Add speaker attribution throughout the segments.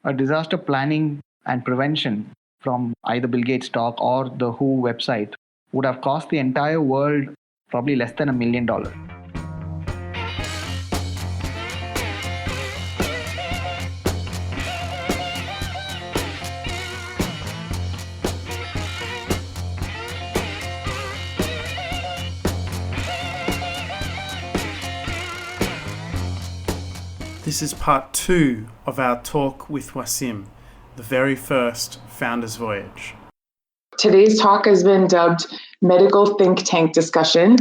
Speaker 1: a disaster planning and prevention from either Bill Gates talk or the WHO website would have cost the entire world probably less than $1 million.
Speaker 2: This is part 2 of our talk with Wasim, the very first Founders Voyage.
Speaker 3: Today's talk has been dubbed Medical Think Tank Discussion.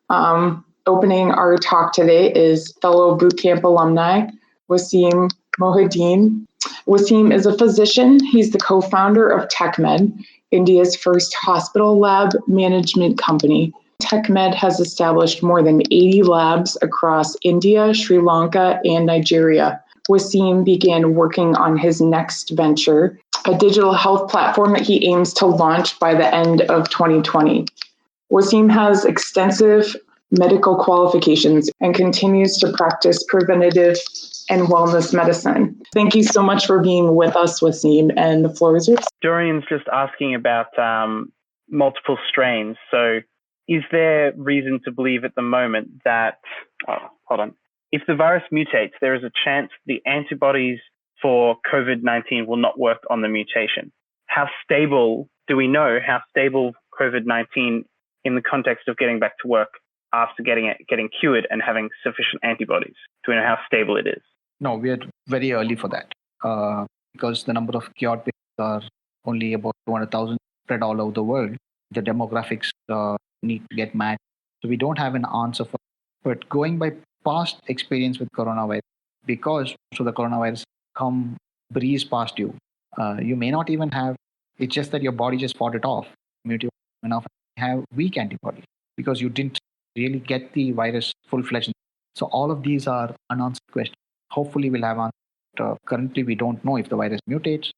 Speaker 3: Opening our talk today is fellow Bootcamp alumni, Wasim Mohideen. Wasim is a physician. He's the co-founder of Techmed, India's first hospital lab management company. Techmed has established more than 80 labs across India, Sri Lanka, and Nigeria. Wasim began working on his next venture, a digital health platform that he aims to launch by the end of 2020. Wasim has extensive medical qualifications and continues to practice preventative and wellness medicine. Thank you so much for being with us, Wasim, and the floor is yours.
Speaker 4: Dorian's just asking about multiple strains. So is there reason to believe at the moment that, if the virus mutates, there is a chance the antibodies for COVID-19 will not work on the mutation? How stable, do we know how stable COVID-19 in the context of getting back to work after getting cured and having sufficient antibodies? Do we know how stable it is?
Speaker 1: No, we are very early for that because the number of cured patients are only about 200,000 spread all over the world. The demographics need to get matched. So we don't have an answer for it. But going by past experience with coronavirus, because so the coronavirus breeze past you, you may not even have, it's just that your body just fought it off, mutate enough, have weak antibodies because you didn't really get the virus full-fledged. So all of these are unanswered questions. Hopefully we'll have answers. Currently we don't know if the virus mutates,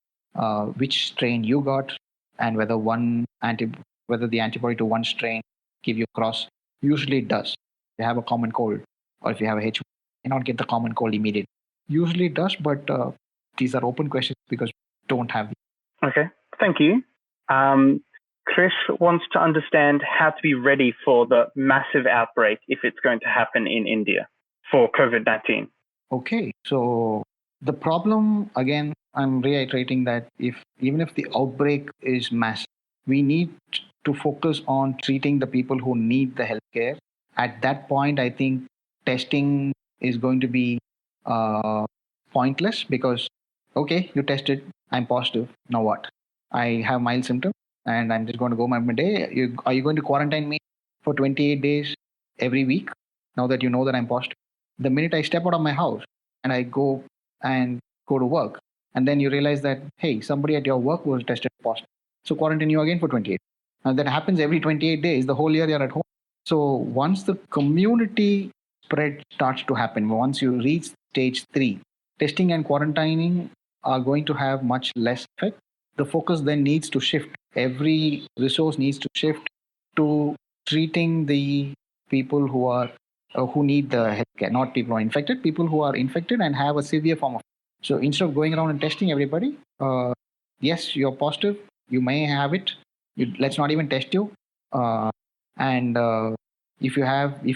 Speaker 1: which strain you got, and whether the antibody to one strain give you cross. Usually it does. If you have a common cold or if you have a H1, you not get the common cold immediately. Usually it does, but these are open questions because we don't have.
Speaker 4: Okay, thank you. Chris wants to understand how to be ready for the massive outbreak if it's going to happen in India for COVID-19.
Speaker 1: Okay, so the problem, again, I'm reiterating that even if the outbreak is massive, we need to focus on treating the people who need the healthcare. At that point, I think testing is going to be pointless because, okay, you tested, I'm positive, now what? I have mild symptoms and I'm just going to go my day. Are you going to quarantine me for 28 days every week now that you know that I'm positive? The minute I step out of my house and I go to work, and then you realize that, hey, somebody at your work was tested positive. So quarantine you again for 28. And that happens every 28 days, the whole year you're at home. So once the community spread starts to happen, once you reach stage 3, testing and quarantining are going to have much less effect. The focus then needs to shift. Every resource needs to shift to treating the people who need the healthcare, not people who are infected, people who are infected and have a severe form of. So instead of going around and testing everybody, yes, you're positive, you may have it. Let's not even test you. And if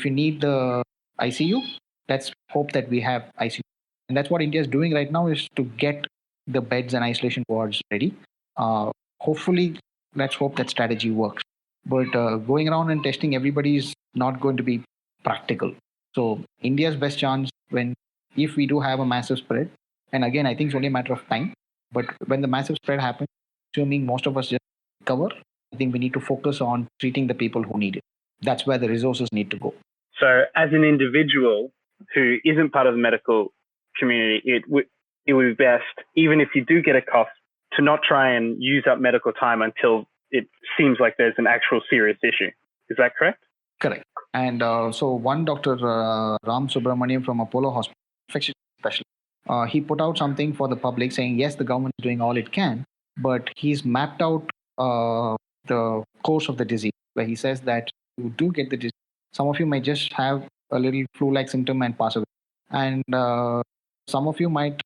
Speaker 1: you need the ICU, let's hope that we have ICU. And that's what India is doing right now, is to get the beds and isolation wards ready. Hopefully, let's hope that strategy works. But going around and testing everybody is not going to be practical. So India's best chance if we do have a massive spread, and again, I think it's only a matter of time, but when the massive spread happens, assuming most of us just recover, I think we need to focus on treating the people who need it. That's where the resources need to go.
Speaker 4: So as an individual who isn't part of the medical community, it would be best, even if you do get a cough, to not try and use up medical time until it seems like there's an actual serious issue. Is that correct?
Speaker 1: Correct. And so one Dr. Ram Subramaniam from Apollo Hospital, infection specialist, he put out something for the public saying, yes, the government is doing all it can, but he's mapped out the course of the disease, where he says that you do get the disease. Some of you may just have a little flu-like symptom and pass away. And some of you might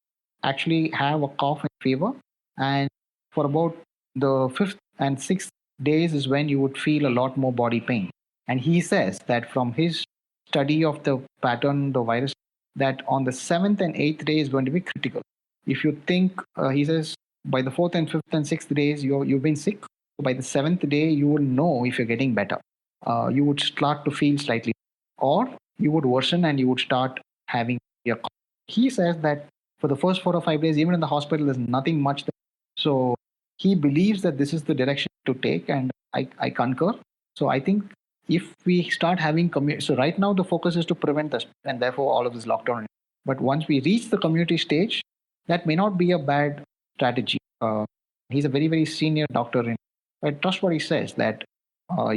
Speaker 1: actually have a cough and fever. And for about the fifth and sixth days is when you would feel a lot more body pain. And he says that from his study of the pattern, the virus, that on the seventh and eighth day is going to be critical. If you think, he says, by the fourth and fifth and sixth days, you've been sick. By the seventh day, you will know if you're getting better. You would start to feel slightly, or you would worsen and you would start having your cough. He says that for the first 4 or 5 days, even in the hospital, there's nothing much. So he believes that this is the direction to take, and I concur. So I think if we start having so right now the focus is to prevent this, and therefore all of this lockdown. But once we reach the community stage, that may not be a bad strategy. He's a very, very senior doctor, and I trust what he says, that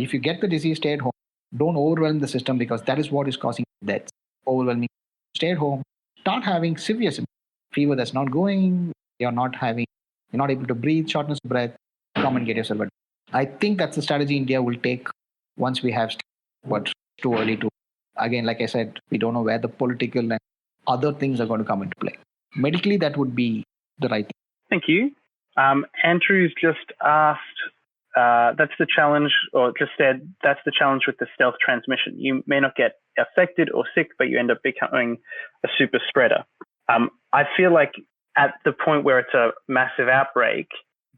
Speaker 1: if you get the disease, stay at home. Don't overwhelm the system, because that is what is causing deaths. Overwhelming. Stay at home. Start having severe symptoms. Fever that's not going. You're not able to breathe. Shortness of breath. Come and get yourself. I think that's the strategy India will take once we have. But it's too early to. Again, like I said, we don't know where the political and other things are going to come into play. Medically, that would be the right thing.
Speaker 4: Thank you. Andrew's just asked, that's the challenge, or just said, that's the challenge with the stealth transmission. You may not get affected or sick, but you end up becoming a super spreader. I feel like at the point where it's a massive outbreak,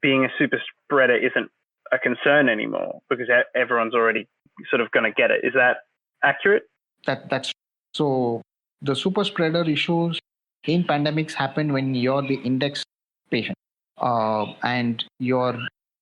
Speaker 4: being a super spreader isn't a concern anymore, because everyone's already sort of going to get it. Is that accurate?
Speaker 1: That's so. The super spreader issues in pandemics happen when you're the index patient, and you're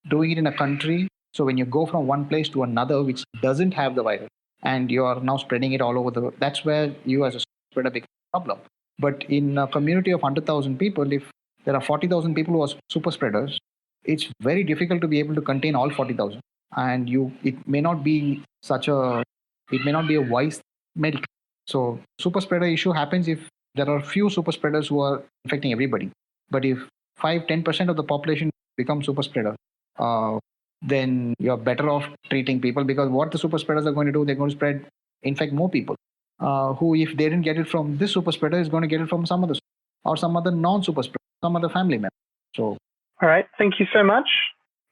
Speaker 1: doing it in a country. So when you go from one place to another which doesn't have the virus, and you're now spreading it all over the world, that's where you as a spreader become a problem. But in a community of 100,000 people, if there are 40,000 people who are super spreaders, it's very difficult to be able to contain all 40,000. And it may not be a wise medical. So super spreader issue happens if there are few super spreaders who are infecting everybody. But if 5-10% of the population become super spreader, then you're better off treating people, because what the super spreaders are going to do, they're going to infect more people. Who, if they didn't get it from this super spreader, is going to get it from some other, or some other non-super spreader, some other family member. So,
Speaker 4: all right, thank you so much.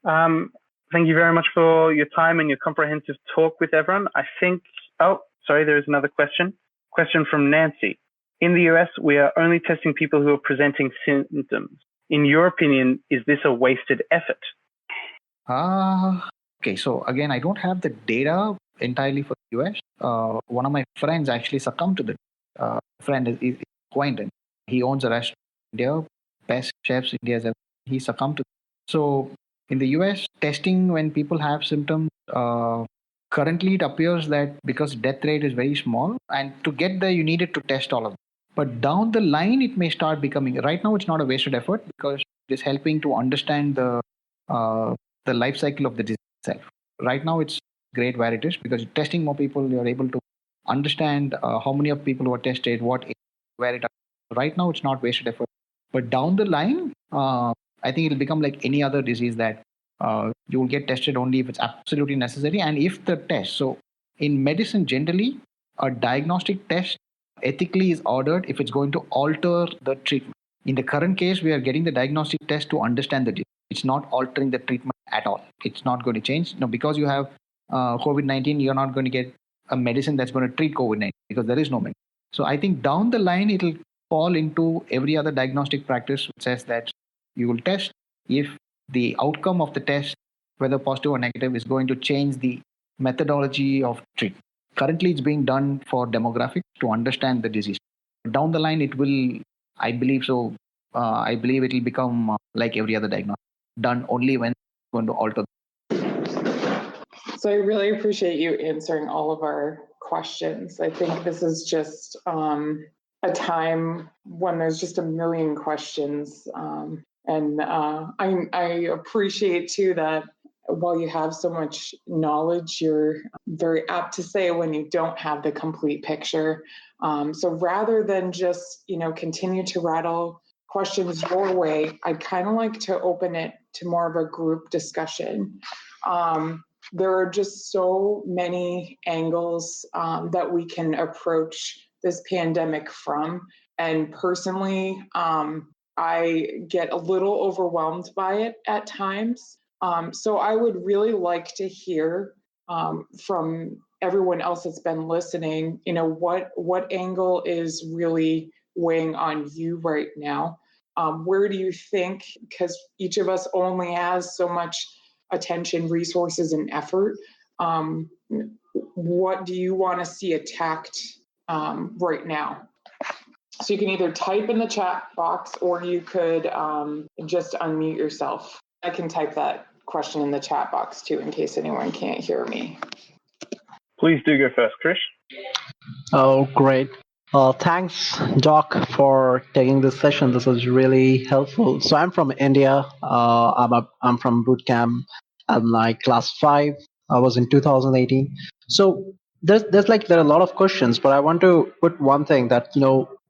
Speaker 4: Thank you very much for your time and your comprehensive talk with everyone. I think, there is another question. Question from Nancy. In the US, we are only testing people who are presenting symptoms. In your opinion, is this a wasted effort?
Speaker 1: Okay, so again, I don't have the data entirely for the US. One of my friends actually succumbed to the friend is Quentin. He owns a restaurant in India, best chefs India has ever. He succumbed to. So in the US, testing when people have symptoms, currently it appears that because death rate is very small, and to get there you needed to test all of them. But down the line, it may start becoming. Right now, it's not a wasted effort, because it is helping to understand the life cycle of the disease itself. Right now, it's great where it is, because testing more people, you're able to understand how many of people who are tested, where it. Right now, it's not wasted effort. But down the line, I think it'll become like any other disease, that you will get tested only if it's absolutely necessary, and if the test. So in medicine, generally, a diagnostic test ethically is ordered if it's going to alter the treatment. In the current case, we are getting the diagnostic test to understand the disease. It's not altering the treatment at all. It's not going to change. No, because you have COVID-19, you're not going to get a medicine that's going to treat COVID-19, because there is no medicine. So I think down the line, it'll fall into every other diagnostic practice, which says that you will test if the outcome of the test, whether positive or negative, is going to change the methodology of treatment. Currently, it's being done for demographics to understand the disease. Down the line, it will, I believe so. I believe it will become like every other diagnosis, done only when it's going to alter.
Speaker 3: So I really appreciate you answering all of our questions. I think this is just a time when there's just a million questions. And I appreciate too that while you have so much knowledge, you're very apt to say when you don't have the complete picture. So rather than just, continue to rattle questions your way, I'd kind of like to open it to more of a group discussion. There are just so many angles that we can approach this pandemic from. And personally, I get a little overwhelmed by it at times. So I would really like to hear from everyone else that's been listening, what angle is really weighing on you right now? Where do you think, because each of us only has so much attention, resources, and effort, what do you want to see attacked right now? So you can either type in the chat box or you could just unmute yourself. I can type that question in the chat box too, in case anyone can't hear me.
Speaker 4: Please do go first, Krish.
Speaker 5: Oh, great. Thanks, Doc, for taking this session. This is really helpful. So I'm from India. I'm from Bootcamp. I'm like class 5. I was in 2018. So there are a lot of questions, but I want to put one thing that,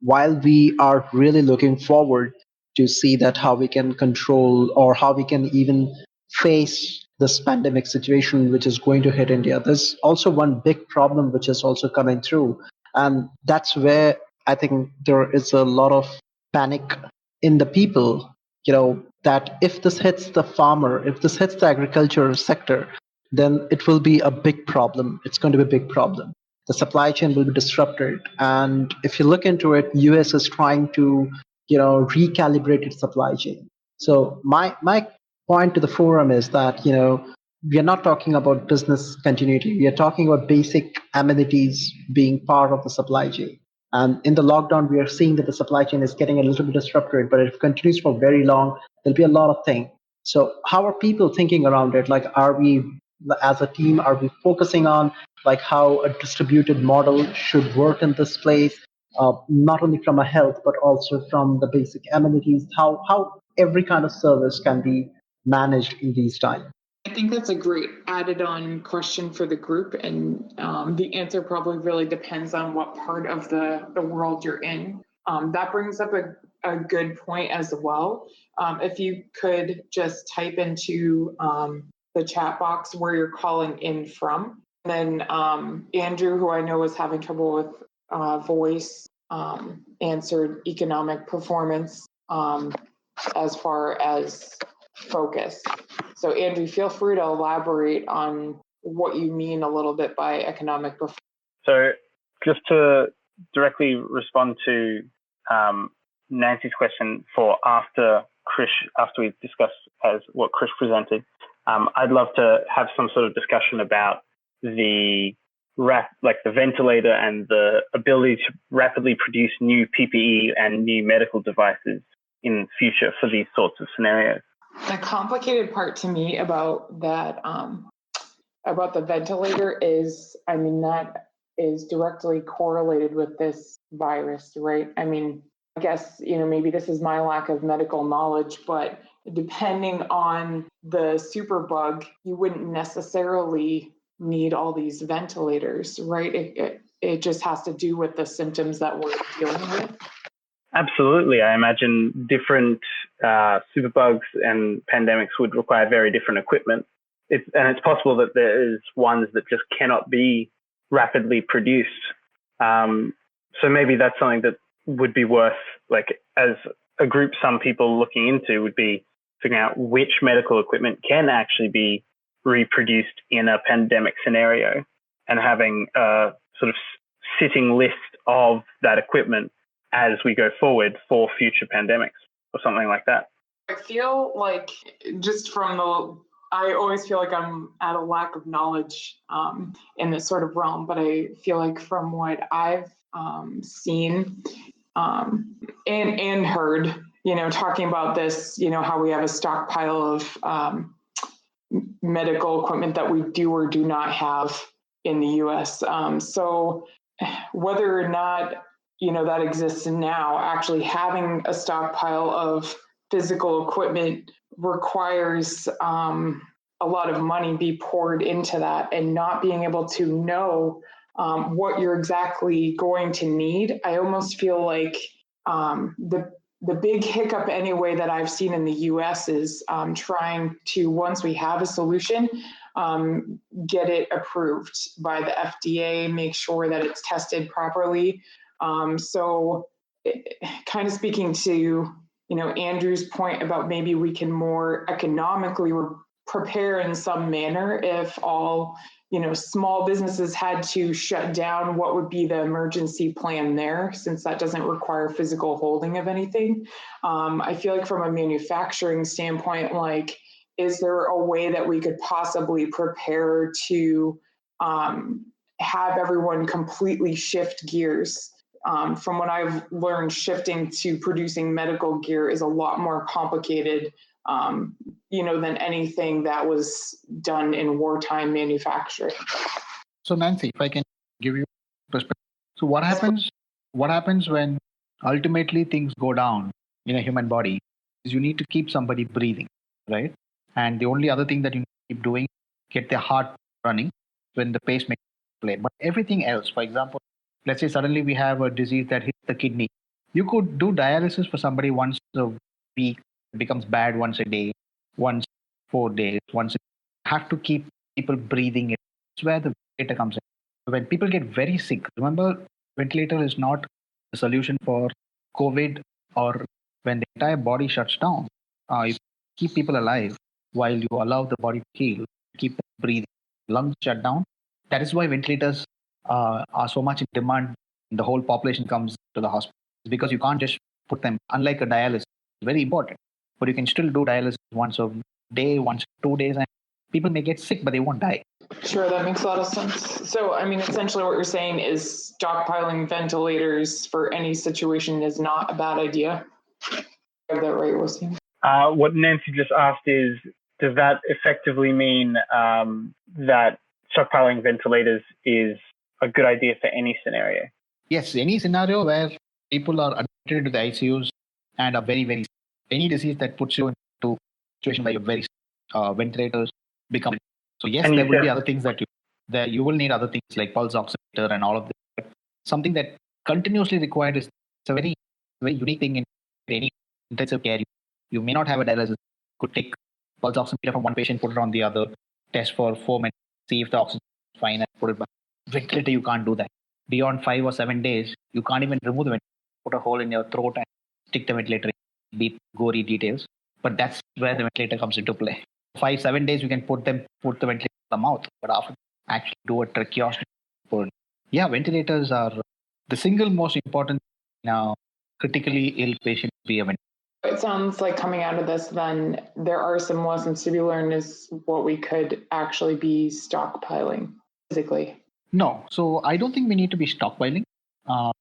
Speaker 5: while we are really looking forward to see that how we can control or how we can even face this pandemic situation which is going to hit India, there's also one big problem which is also coming through. And that's where I think there is a lot of panic in the people, that if this hits the farmer, if this hits the agriculture sector, then it will be a big problem. It's going to be a big problem. The supply chain will be disrupted. And if you look into it, US is trying to, recalibrate its supply chain. So my point to the forum is that, we are not talking about business continuity. We are talking about basic amenities being part of the supply chain. And in the lockdown, we are seeing that the supply chain is getting a little bit disrupted, but if it continues for very long, there'll be a lot of things. So how are people thinking around it? Like, are we, as a team, are we focusing on like how a distributed model should work in this place, not only from a health, but also from the basic amenities, how every kind of service can be managed in these times?
Speaker 3: I think that's a great added on question for the group. And the answer probably really depends on what part of the world you're in. That brings up a good point as well. If you could just type into the chat box where you're calling in from. Then Andrew, who I know is having trouble with voice, answered economic performance as far as focus. So Andrew, feel free to elaborate on what you mean a little bit by economic performance.
Speaker 4: So just to directly respond to Nancy's question for after we discuss as what Krish presented, I'd love to have some sort of discussion about the ventilator and the ability to rapidly produce new PPE and new medical devices in future for these sorts of scenarios.
Speaker 3: The complicated part to me about that, about the ventilator is, that is directly correlated with this virus, right? I guess, maybe this is my lack of medical knowledge, but depending on the superbug, you wouldn't necessarily need all these ventilators, right? It just has to do with the symptoms that we're dealing with.
Speaker 4: Absolutely. I imagine different superbugs and pandemics would require very different equipment. And it's possible that there is ones that just cannot be rapidly produced. So maybe that's something that would be worth, as a group, some people looking into would be figuring out which medical equipment can actually be reproduced in a pandemic scenario and having a sort of sitting list of that equipment as we go forward for future pandemics or something like that.
Speaker 3: I feel like I always feel like I'm at a lack of knowledge in this sort of realm, but I feel like from what I've seen and heard, talking about this, how we have a stockpile of medical equipment that we do or do not have in the US. So whether or not that exists now, actually having a stockpile of physical equipment requires a lot of money be poured into that, and not being able to know what you're exactly going to need. I almost feel like the big hiccup anyway that I've seen in the US is trying to, once we have a solution, get it approved by the FDA, make sure that it's tested properly. So kind of speaking to Andrew's point about maybe we can more economically prepare in some manner if all small businesses had to shut down, what would be the emergency plan there, since that doesn't require physical holding of anything? I feel like from a manufacturing standpoint, like, is there a way that we could possibly prepare to have everyone completely shift gears? From what I've learned, shifting to producing medical gear is a lot more complicated than anything that was done in wartime manufacturing.
Speaker 1: So Nancy, if I can give you perspective. So what happens when ultimately things go down in a human body is you need to keep somebody breathing, right? And the only other thing that you keep doing, get their heart running when the pacemaker play. But everything else, for example, let's say suddenly we have a disease that hits the kidney. You could do dialysis for somebody once a week, it becomes bad once a day, once 4 days, once have to keep people breathing. It's where the ventilator comes in. When people get very sick, remember, ventilator is not the solution for COVID or when the entire body shuts down. You keep people alive while you allow the body to heal, keep them breathing. Lungs shut down. That is why ventilators are so much in demand. The whole population comes to the hospital. It's because you can't just put them, unlike a dialysis, it's very important. But you can still do dialysis once a day, once 2 days, and people may get sick, but they won't die.
Speaker 3: Sure, that makes a lot of sense. So, essentially what you're saying is stockpiling ventilators for any situation is not a bad idea. Is that right, Wasim?
Speaker 4: What Nancy just asked is, does that effectively mean that stockpiling ventilators is a good idea for any scenario?
Speaker 1: Yes, any scenario where people are admitted to the ICUs and are very, very sick. Any disease that puts you into a situation where you're very sick, ventilators become. So yes, there will be other things that you will need other things like pulse oximeter and all of this. But something that continuously required is it's a very, very unique thing in any intensive care. You may not have a dialysis. You could take pulse oximeter from one patient, put it on the other, test for 4 minutes, see if the oxygen is fine, and put it back. Ventilator, you can't do that. Beyond 5 or 7 days, you can't even remove the ventilator, put a hole in your throat and stick the ventilator in, beep, gory details. But that's where the ventilator comes into play. 5-7 days, you can put the ventilator in the mouth, but after actually do a tracheostomy. Yeah, ventilators are the single most important now. Critically ill patient be a ventilator.
Speaker 3: It sounds like coming out of this, then there are some lessons to be learned is what we could actually be stockpiling physically.
Speaker 1: No, so I don't think we need to be stockpiling. I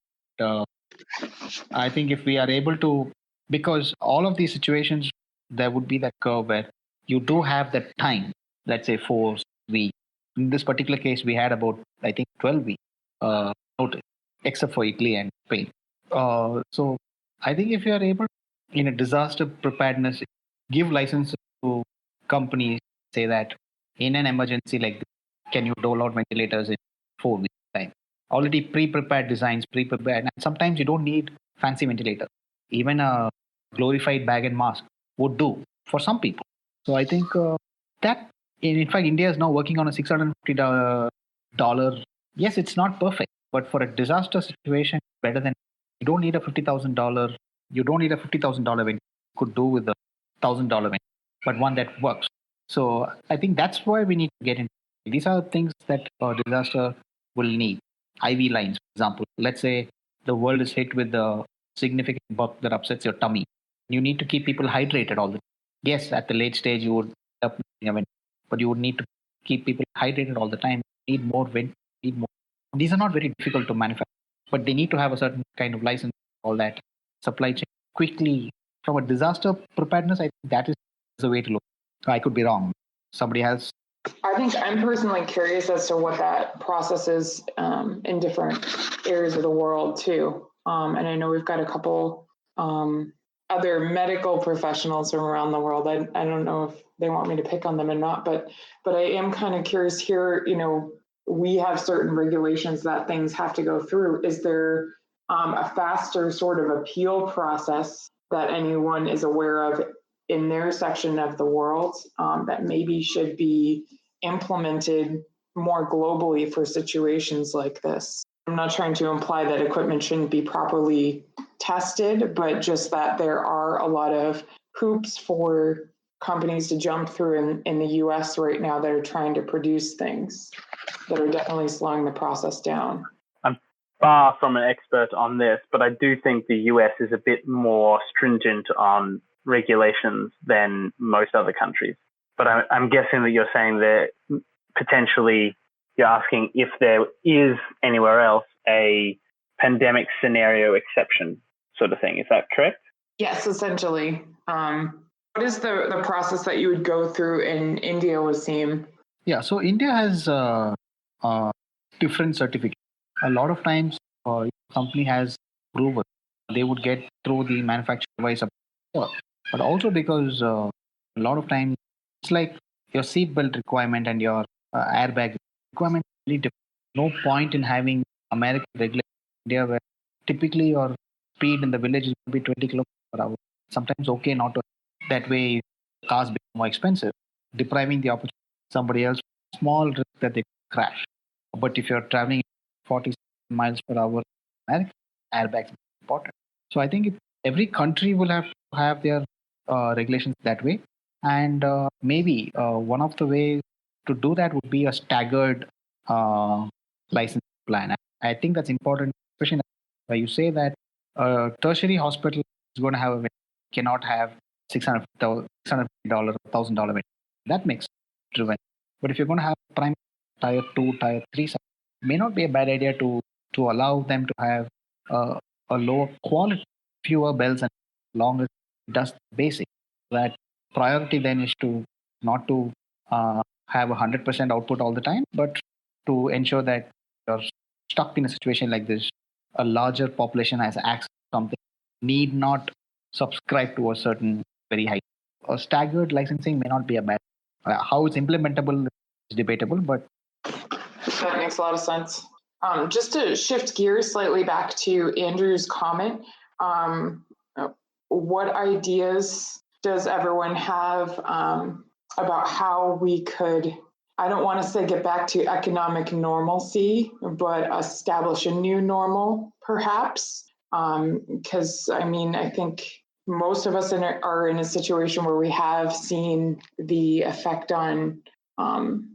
Speaker 1: think if we are able to, because all of these situations, there would be that curve where you do have that time, let's say 4 weeks. In this particular case, we had about, I think, 12 weeks notice, except for Italy and Spain. So I think if you are able, in a disaster preparedness, give license to companies, say that in an emergency like this, can you dole out ventilators in 4 weeks time? Already pre-prepared designs, pre-prepared. And sometimes you don't need fancy ventilator. Even a glorified bag and mask would do for some people. So I think that, in fact, India is now working on a $650. Yes, it's not perfect, but for a disaster situation, better than, you don't need a $50,000. You don't need a $50,000 ventilator. You could do with a $1,000 ventilator, but one that works. So I think that's why we need to get into. These are things that a disaster will need. IV lines, for example. Let's say the world is hit with a significant bug that upsets your tummy. You need to keep people hydrated all the time. Yes, at the late stage, you would end up needing a vent, but you would need to keep people hydrated all the time. Need more vent, need more. These are not very difficult to manufacture, but they need to have a certain kind of license, all that supply chain quickly. From a disaster preparedness, I think that is the way to look. I could be wrong. Somebody else.
Speaker 3: I think I'm personally curious as to what that process is in different areas of the world too. And I know we've got a couple other medical professionals from around the world. I don't know if they want me to pick on them or not, but I am kind of curious here. We have certain regulations that things have to go through. Is there a faster sort of appeal process that anyone is aware of in their section of the world that maybe should be implemented more globally for situations like this? I'm not trying to imply that equipment shouldn't be properly tested, but just that there are a lot of hoops for companies to jump through in the US right now that are trying to produce things that are definitely slowing the process down.
Speaker 4: I'm far from an expert on this, but I do think the US is a bit more stringent on regulations than most other countries. But I'm guessing that you're saying that potentially you're asking if there is anywhere else a pandemic scenario exception sort of thing. Is that correct?
Speaker 3: Yes, essentially. What is the process that you would go through in India, Wasim?
Speaker 1: Yeah, so India has different certificates. A lot of times, company has approval. They would get through the manufacturer device approval. But also because a lot of times, it's like your seatbelt requirement and your airbag requirement is really different. No point in having American regulation in India where typically your speed in the village is going to be 20 kilometers per hour. Sometimes okay, not to, that way cars become more expensive, depriving the opportunity somebody else, small risk that they crash. But if you're traveling 40 miles per hour, American airbags are important. So I think every country will have to have their regulations that way. And maybe one of the ways to do that would be a staggered license plan. I think that's important, especially where you say that a tertiary hospital is going to have cannot have $600, $1,000. That makes driven. But if you're going to have prime tier 2, tier 3, it may not be a bad idea to allow them to have a lower quality, fewer bells and long as it does the basic. That priority then is to not to have 100% output all the time, but to ensure that you're stuck in a situation like this. A larger population has access to something, need not subscribe to a certain very high. A staggered licensing may not be a bad. How it's implementable is debatable, but
Speaker 3: that makes a lot of sense. Just to shift gears slightly back to Andrew's comment, what ideas does everyone have about how we could, I don't want to say get back to economic normalcy, but establish a new normal, perhaps? Because, I think most of us are in a situation where we have seen the effect on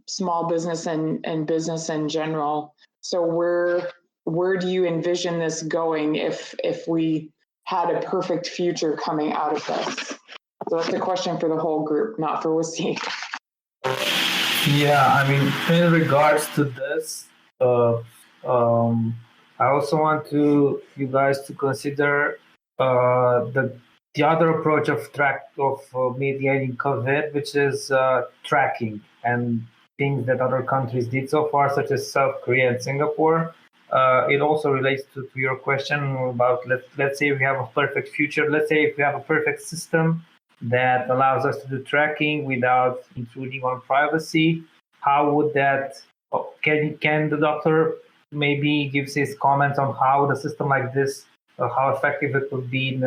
Speaker 3: small business and business in general. So where do you envision this going if we had a perfect future coming out of this? So that's a question for the whole group, not for Wasim.
Speaker 6: Yeah, in regards to this, I also want you guys to consider the other approach of mediating COVID, which is tracking and things that other countries did so far, such as South Korea and Singapore. It also relates to your question about let's say we have a perfect future. Let's say if we have a perfect system that allows us to do tracking without intruding on privacy, how would that? Can the doctor maybe gives his comments on how the system like this, how effective it would be in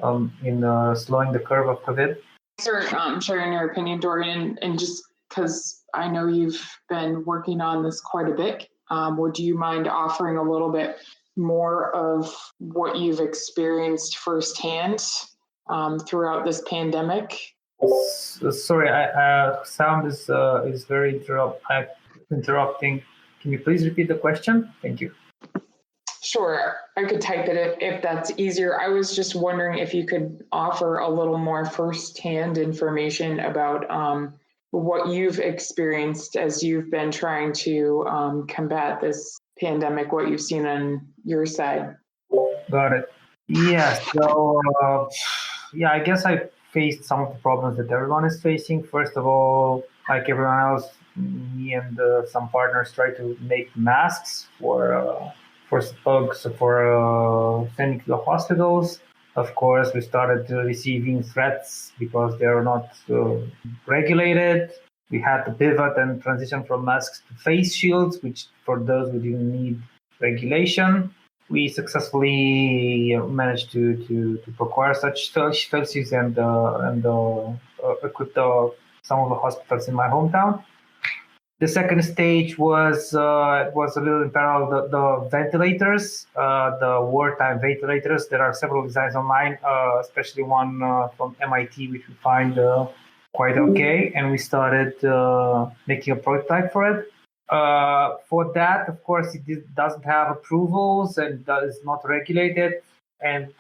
Speaker 6: slowing the curve of COVID?
Speaker 3: Thanks for sharing your opinion, Dorian, and just because I know you've been working on this quite a bit, would you mind offering a little bit more of what you've experienced firsthand throughout this pandemic?
Speaker 6: Sorry, sound is very interrupting. Can you please repeat the question? Thank you.
Speaker 3: Sure, I could type it if that's easier. I was just wondering if you could offer a little more firsthand information about what you've experienced as you've been trying to combat this pandemic, what you've seen on your side.
Speaker 6: Got it. Yeah, so I guess I faced some of the problems that everyone is facing. First of all, like everyone else, me and some partners try to make masks for folks for sending to the hospitals. Of course, we started receiving threats because they are not regulated. We had to pivot and transition from masks to face shields, which for those who didn't need regulation. We successfully managed to procure such face shields and equip some of the hospitals in my hometown. The second stage was a little in parallel, the ventilators, the wartime ventilators. There are several designs online, especially one from MIT, which we find quite okay. And we started making a prototype for it. For that, of course, it doesn't have approvals and is not regulated. And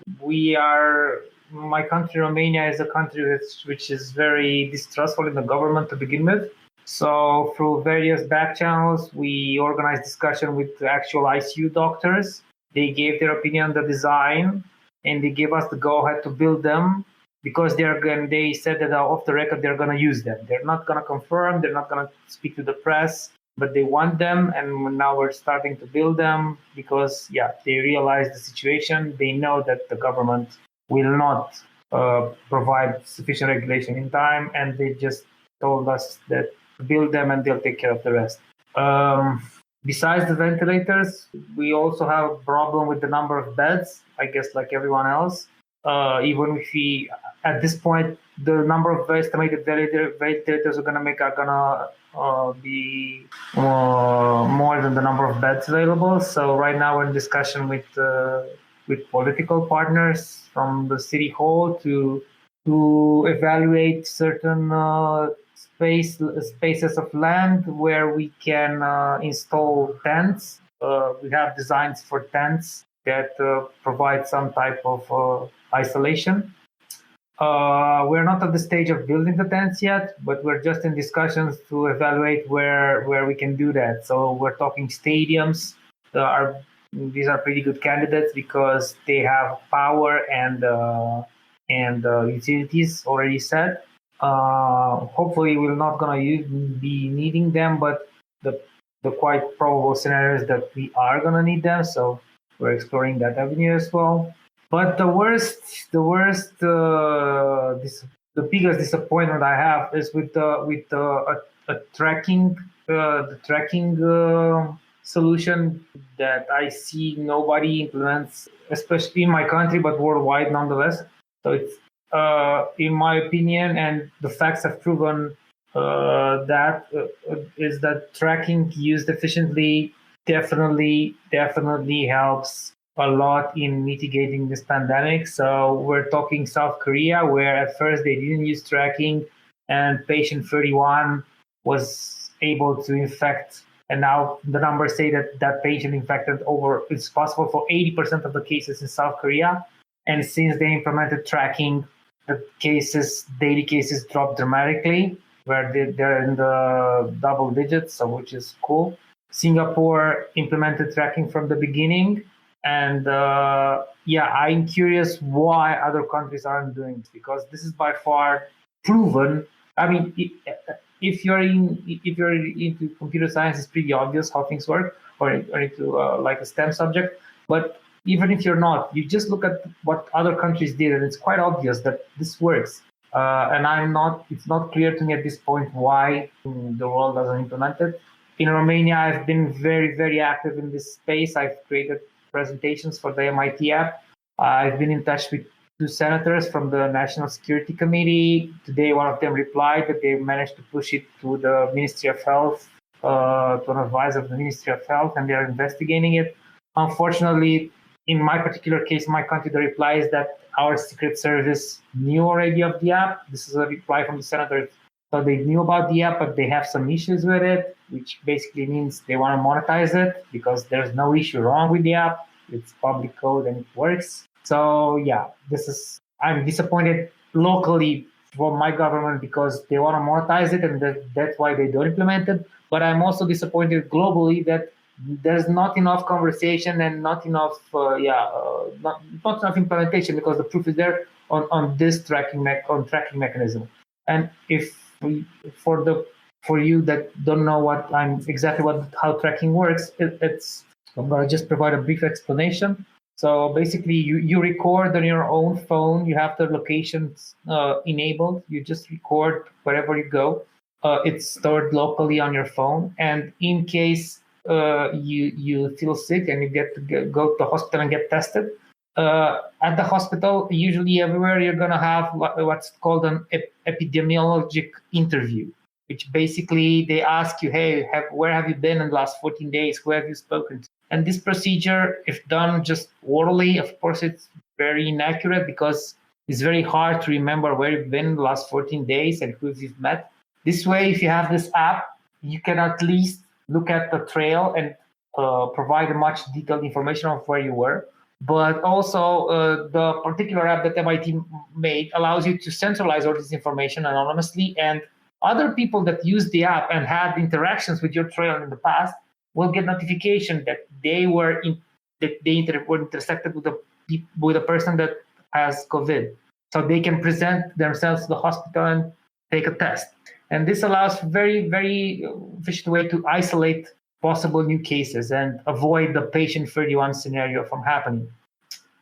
Speaker 6: my country, Romania, is a country which is very distrustful in the government to begin with. So through various back channels, we organized discussion with the actual ICU doctors. They gave their opinion on the design, and they gave us the go-ahead to build them because they said that off the record they're going to use them. They're not going to confirm, they're not going to speak to the press, but they want them, and now we're starting to build them because, they realize the situation. They know that the government will not provide sufficient regulation in time, and they just told us that build them and they'll take care of the rest. Besides the ventilators, we also have a problem with the number of beds, I guess like everyone else. Even if at this point, the number of estimated ventilators are going to be more than the number of beds available. So right now we're in discussion with political partners from the city hall to evaluate certain spaces of land where we can install tents. We have designs for tents that provide some type of isolation. We're not at the stage of building the tents yet, but we're just in discussions to evaluate where we can do that. So we're talking stadiums. These are pretty good candidates because they have power and utilities already set. Hopefully we're not going to be needing them, but the quite probable scenario is that we are going to need them. So we're exploring that avenue as well. But the biggest disappointment I have is with the tracking solution that I see nobody implements, especially in my country, but worldwide nonetheless. So it's, in my opinion, and the facts have proven is that tracking used efficiently definitely helps a lot in mitigating this pandemic. So we're talking South Korea, where at first they didn't use tracking, and patient 31 was able to infect. And now the numbers say that patient infected it's possible for 80% of the cases in South Korea. And since they implemented tracking, the daily cases dropped dramatically, where they're in the double digits, so which is cool. Singapore implemented tracking from the beginning. And I'm curious why other countries aren't doing it, because this is by far proven. I mean, if you're into computer science, it's pretty obvious how things work, or into like a STEM subject. But even if you're not, you just look at what other countries did, and it's quite obvious that this works. And it's not clear to me at this point why the world doesn't implement it. In Romania, I've been very, very active in this space. I've created presentations for the MIT app. I've been in touch with 2 senators from the National Security Committee. Today, one of them replied that they managed to push it to the Ministry of Health, to an advisor of the Ministry of Health, and they're investigating it. Unfortunately, in my particular case, my country, the reply is that our Secret Service knew already of the app. This is a reply from the senator. So they knew about the app, but they have some issues with it, which basically means they want to monetize it because there's no issue wrong with the app. It's public code and it works. So I'm disappointed locally from my government because they want to monetize it, and that's why they don't implement it. But I'm also disappointed globally that there's not enough conversation and not enough not enough implementation, because the proof is there on this tracking mechanism. And for you that don't know how tracking works, I'm going to just provide a brief explanation. So basically, you record on your own phone. You have the locations enabled. You just record wherever you go. It's stored locally on your phone. And in case you feel sick and you get to go to the hospital and get tested, at the hospital, usually everywhere, you're going to have what's called an epidemiologic interview. which basically they ask you, hey, where have you been in the last 14 days? Who have you spoken to? And this procedure, if done just orally, of course, it's very inaccurate because it's very hard to remember where you've been in the last 14 days and who you've met. This way, if you have this app, you can at least look at the trail and provide much detailed information of where you were. But also, the particular app that MIT made allows you to centralize all this information anonymously, and other people that use the app and had interactions with your trail in the past will get notification that they were intersected with a person that has COVID, so they can present themselves to the hospital and take a test. And this allows very, very efficient way to isolate possible new cases and avoid the patient 31 scenario from happening.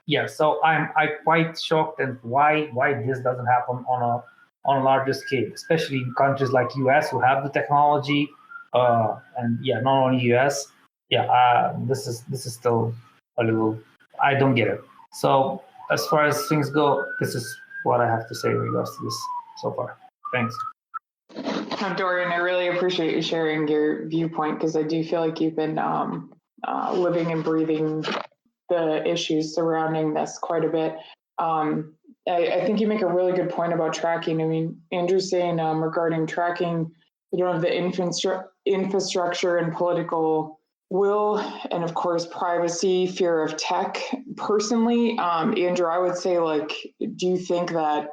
Speaker 6: Yeah, so I'm quite shocked and why this doesn't happen on a larger scale, especially in countries like US who have the technology, and yeah, not only US. Yeah, this is still a little, I don't get it. So as far as things go, this is what I have to say in regards to this so far. Thanks.
Speaker 3: Dorian, I really appreciate you sharing your viewpoint because I do feel like you've been living and breathing the issues surrounding this quite a bit. I think you make a really good point about tracking. I mean, Andrew's saying regarding tracking, you don't have the infrastructure and political will, and of course, privacy, fear of tech. Personally, Andrew, I would say, like, do you think that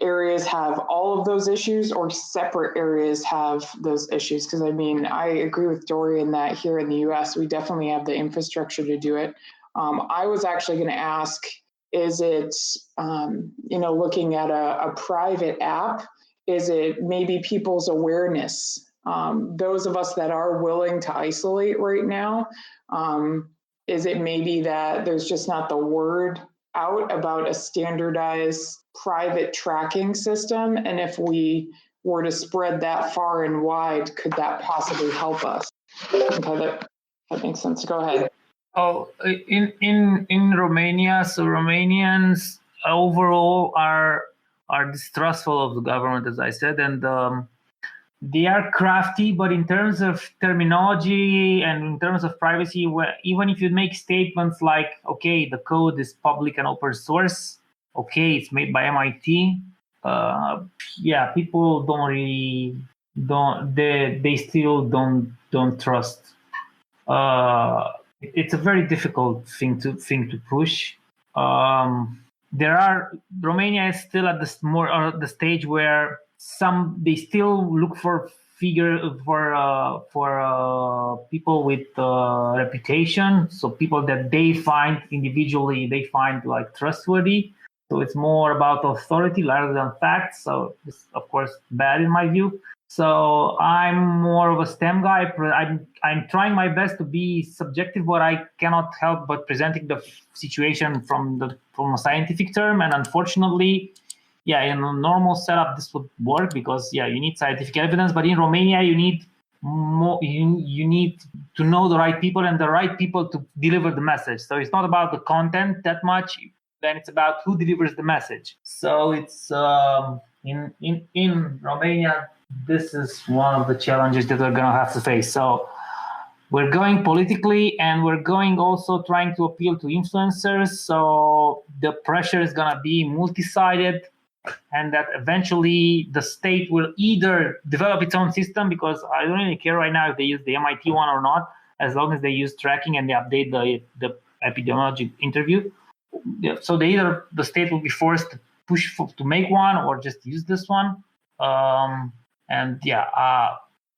Speaker 3: areas have all of those issues or separate areas have those issues? Because I mean, I agree with Dorian that here in the US, we definitely have the infrastructure to do it. I was actually going to ask, is it, looking at a private app, is it maybe people's awareness? Those of us that are willing to isolate right now, is it maybe that there's just not the word out about a standardized private tracking system? And if we were to spread that far and wide, could that possibly help us? Okay, that makes sense. Go ahead.
Speaker 6: Oh, in Romania, so Romanians overall are distrustful of the government, as I said, and they are crafty, but in terms of terminology and in terms of privacy, even if you make statements like, okay, the code is public and open source, okay, it's made by MIT, people they still don't trust. It's a very difficult thing to push. Romania is still at the stage where they still look for people with reputation, so people that they find like trustworthy. So it's more about authority rather than facts. So this, of course, bad in my view. So I'm more of a STEM guy. I'm trying my best to be subjective, but I cannot help but presenting the situation from a scientific term. And unfortunately, in a normal setup, this would work because you need scientific evidence. But in Romania, you need more. You need to know the right people and the right people to deliver the message. So it's not about the content that much. Then it's about who delivers the message. So it's in Romania. This is one of the challenges that we're going to have to face. So we're going politically, and we're going also trying to appeal to influencers. So the pressure is going to be multi-sided, and that eventually the state will either develop its own system, because I don't really care right now if they use the MIT one or not, as long as they use tracking and they update the epidemiology interview. So the state will be forced to push to make one or just use this one.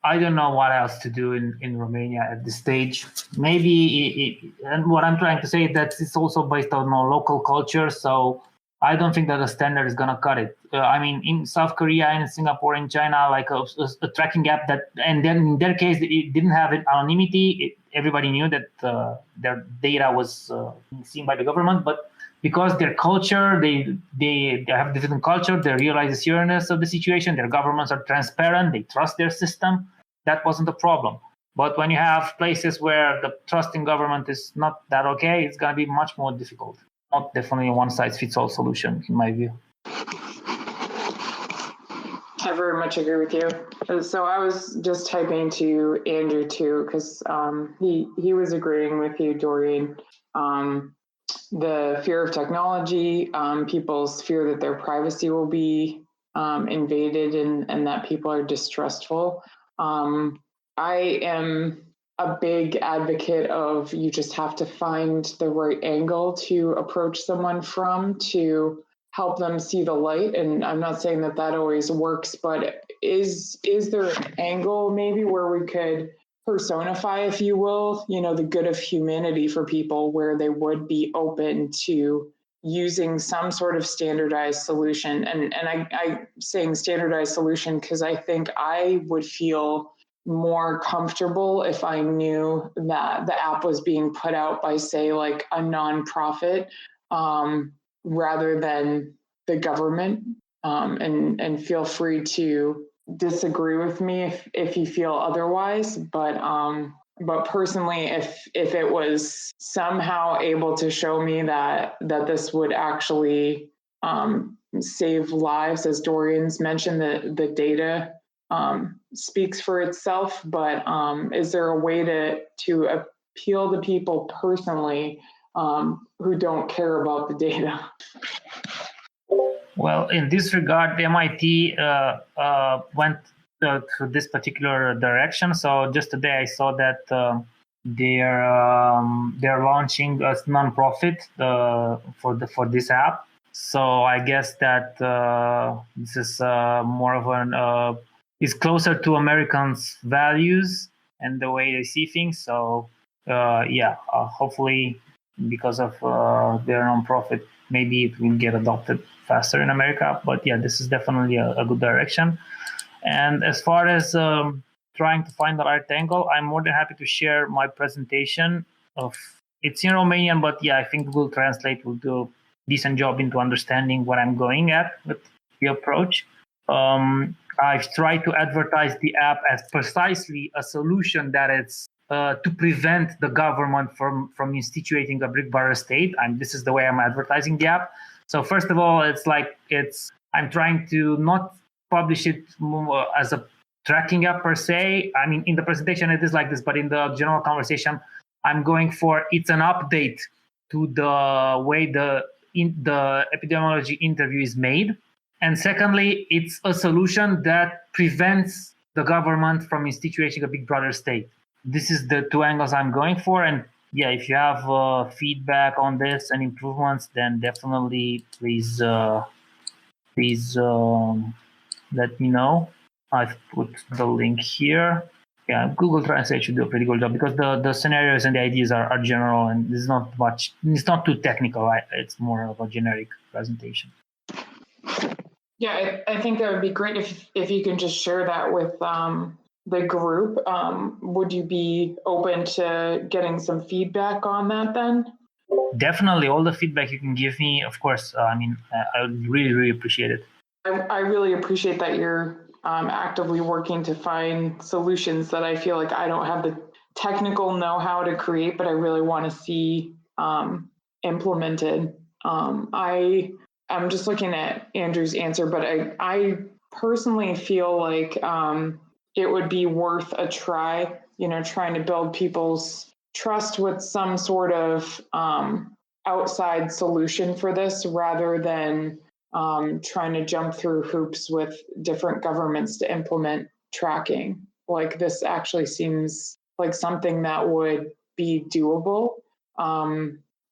Speaker 6: I don't know what else to do in Romania at this stage. Maybe, and what I'm trying to say is that it's also based on local culture. So I don't think that a standard is going to cut it. In South Korea, in Singapore, in China, like a tracking app and then in their case, it didn't have anonymity. Everybody knew that their data was seen by the government, but because their culture, they have different culture, they realize the seriousness of the situation, their governments are transparent, they trust their system. That wasn't the problem. But when you have places where the trust in government is not that okay, it's going to be much more difficult. Not definitely a one-size-fits-all solution, in my view.
Speaker 3: I very much agree with you. So I was just typing to Andrew too, because he was agreeing with you, Dorian. The fear of technology, people's fear that their privacy will be invaded, and that people are distrustful. I am a big advocate of you just have to find the right angle to approach someone from to help them see the light. And I'm not saying that that always works, but is there an angle maybe where we could personify, if you will, the good of humanity for people, where they would be open to using some sort of standardized solution? And I saying standardized solution because I think I would feel more comfortable if I knew that the app was being put out by, say, like a nonprofit, rather than the government. And feel free to disagree with me if you feel otherwise. But personally, if it was somehow able to show me that this would actually save lives, as Dorian's mentioned, the data speaks for itself. But is there a way to appeal to people personally who don't care about the data?
Speaker 6: Well, in this regard, MIT went to this particular direction. So just today, I saw that they're launching a nonprofit for this app. So I guess that this is more of an is closer to Americans' values and the way they see things. So hopefully, because of their nonprofit, maybe it will get adopted faster in America. But yeah, this is definitely a good direction. And as far as trying to find the right angle, I'm more than happy to share my presentation. It's in Romanian, but yeah, I think Google Translate will do a decent job into understanding what I'm going at with the approach. I've tried to advertise the app as precisely a solution that it's to prevent the government from instituting a brick-border state. And this is the way I'm advertising the app. So first of all, I'm trying to not publish it as a tracking app per se. I mean, in the presentation it is like this, but in the general conversation, I'm going for it's an update to the way the epidemiology interview is made. And secondly, it's a solution that prevents the government from instituting a big brother state. This is the two angles I'm going for. And yeah, if you have feedback on this and improvements, then definitely please let me know. I've put the link here. Yeah, Google Translate should do a pretty good job because the scenarios and the ideas are general, and it's not too technical. It's more of a generic presentation.
Speaker 3: Yeah, I think that would be great if you can just share that with the group. Would you be open to getting some feedback on that then?
Speaker 6: Definitely, all the feedback you can give me, of course. I would really, really appreciate it.
Speaker 3: I really appreciate that you're actively working to find solutions that I feel like I don't have the technical know-how to create, but I really want to see implemented. I'm just looking at Andrew's answer, but I personally feel like it would be worth a try, trying to build people's trust with some sort of outside solution for this, rather than trying to jump through hoops with different governments to implement tracking. Like, this actually seems like something that would be doable.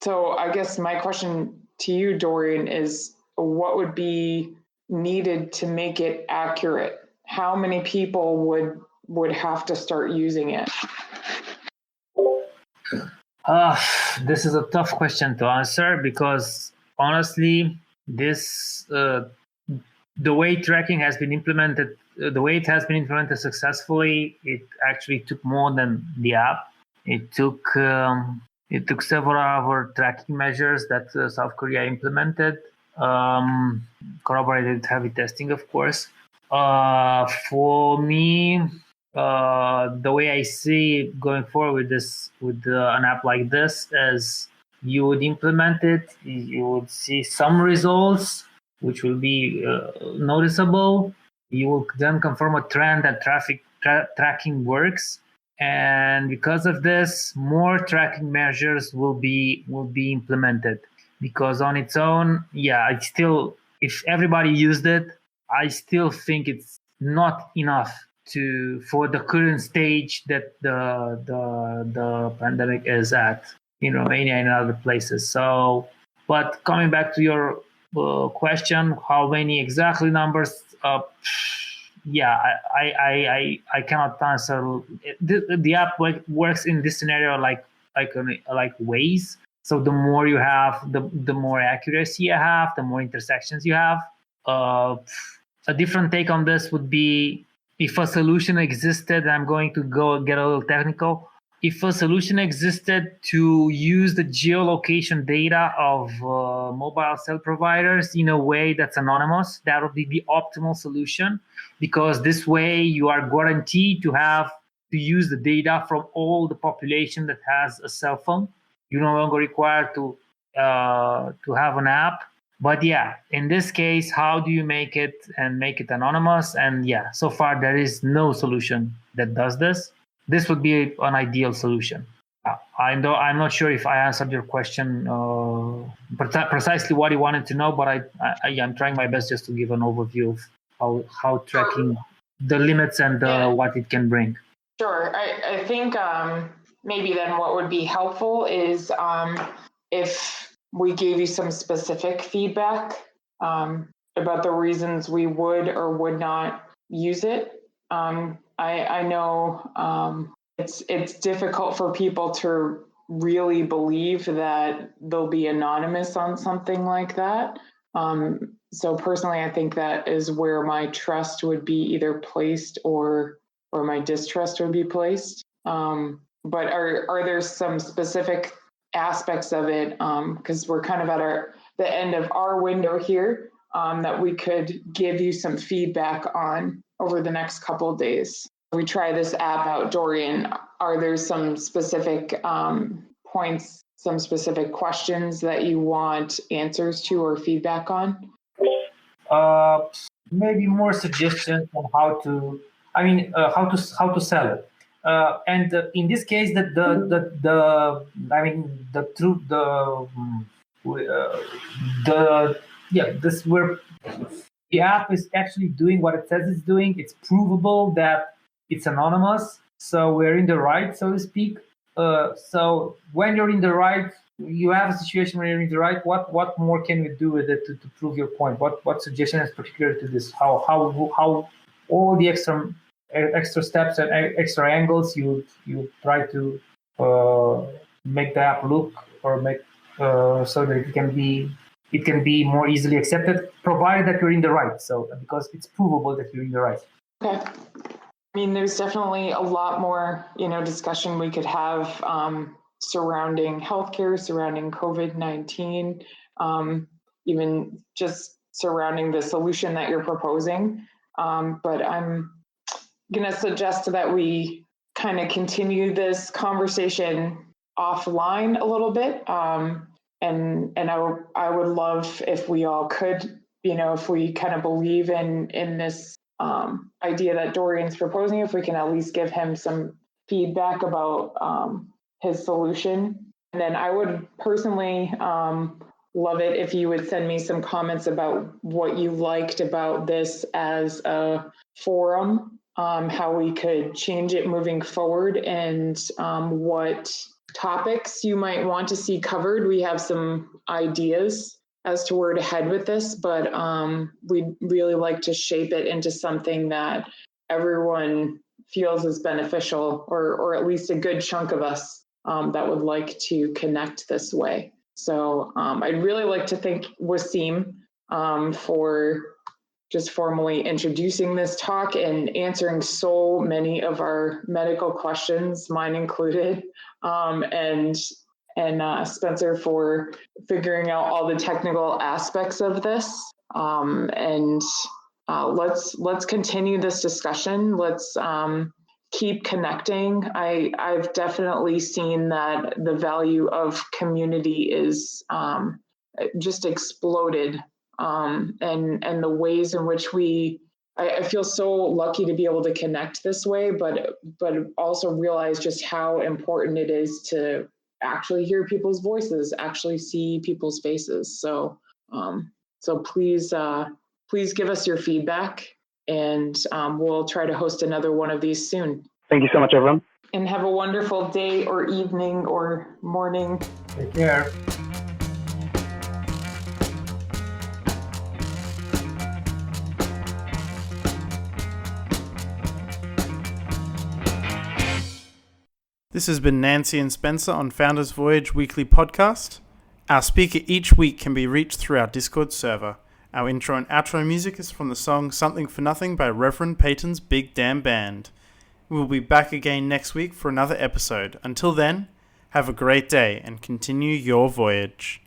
Speaker 3: So I guess my question to you, Dorian, is what would be needed to make it accurate? How many people would have to start using it?
Speaker 6: This is a tough question to answer because honestly, this the way tracking has been implemented, the way it has been implemented successfully, it actually took more than the app. It took several other tracking measures that South Korea implemented, corroborated heavy testing, of course. For me, the way I see going forward with an app like this is you would implement it, you would see some results which will be noticeable. You will then confirm a trend that tracking works. And because of this, more tracking measures will be implemented. Because on its own, it's still, if everybody used it, I still think it's not enough for the current stage that the pandemic is at in Romania and other places. So, but coming back to your question, how many exactly numbers? I cannot answer. The app works in this scenario like Waze. So the more you have, the more accuracy you have, the more intersections you have. A different take on this would be if a solution existed. I'm going to go get a little technical. If a solution existed to use the geolocation data of mobile cell providers in a way that's anonymous, that would be the optimal solution, because this way you are guaranteed to use the data from all the population that has a cell phone. You're no longer required to have an app. But in this case, how do you make it anonymous? And so far there is no solution that does this. This would be an ideal solution. I'm not sure if I answered your question precisely what you wanted to know, but I'm trying my best just to give an overview of how tracking the limits and what it can bring.
Speaker 3: Sure. I think maybe then what would be helpful is if we gave you some specific feedback about the reasons we would or would not use it. I know it's difficult for people to really believe that they'll be anonymous on something like that. So personally, I think that is where my trust would be either placed or my distrust would be placed. But are there some specific aspects of it? Because we're kind of at the end of our window here that we could give you some feedback on over the next couple of days. We try this app out, Dorian. Are there some specific points, some specific questions that you want answers to or feedback on?
Speaker 6: Maybe more suggestions on how to sell it. And in this case, the app is actually doing what it says it's doing. It's provable that it's anonymous, so we're in the right, so to speak. So when you're in the right, you have a situation where you're in the right. What more can you do with it to prove your point? What suggestion is particular to this? How all the extra steps and extra angles you try to make the app look or make so that it can be more easily accepted, provided that you're in the right. So because it's provable that you're in the right.
Speaker 3: Okay. I mean, there's definitely a lot more, discussion we could have surrounding healthcare, surrounding COVID-19, even just surrounding the solution that you're proposing. But I'm going to suggest that we kind of continue this conversation offline a little bit. And I would love if we all could, if we kind of believe in this idea that Dorian's proposing, if we can at least give him some feedback about his solution. And then I would personally love it if you would send me some comments about what you liked about this as a forum, how we could change it moving forward, and what topics you might want to see covered. We have some ideas as to where to head with this, but we'd really like to shape it into something that everyone feels is beneficial, or at least a good chunk of us that would like to connect this way. So I'd really like to thank Wasim for just formally introducing this talk and answering so many of our medical questions, mine included, and Spencer for figuring out all the technical aspects of this. Let's continue this discussion. Let's keep connecting. I've definitely seen that the value of community is just exploded, and the ways in which we I feel so lucky to be able to connect this way, but also realize just how important it is to actually hear people's voices, actually see people's faces. So please give us your feedback, and we'll try to host another one of these soon.
Speaker 4: Thank you so much, everyone.
Speaker 3: And have a wonderful day or evening or morning.
Speaker 6: Take care.
Speaker 2: This has been Nancy and Spencer on Founders Voyage Weekly Podcast. Our speaker each week can be reached through our Discord server. Our intro and outro music is from the song Something for Nothing by Reverend Peyton's Big Damn Band. We'll be back again next week for another episode. Until then, have a great day and continue your voyage.